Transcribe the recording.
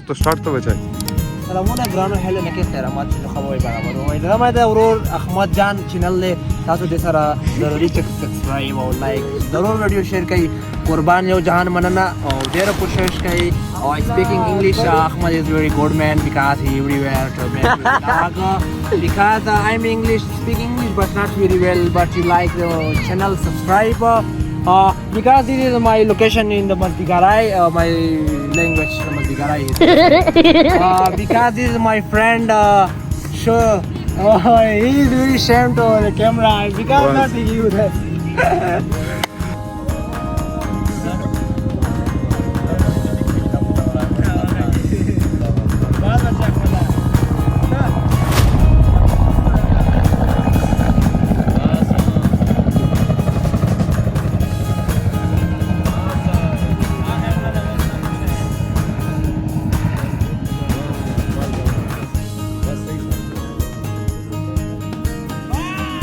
तो स्टार्ट तो बचाए سلامونه ګرانو هله نکي خیرامات چې خبرې برابر وای دا مې دا ورور احمد جان چینل له تاسو د سره ضروري چې سبسکرایب او لایک ضرور ویډیو شیر کړئ قربان یو جهان مننه او ډېر کوشش کوي او speaking English Ahmed is very good man because he everywhere to make vlog because I'm English speaking English but not very well but you like the channel subscribe because this is my location in the Mazdigarai my language Mazdigarai because this is my friend he is very ashamed to the camera because not you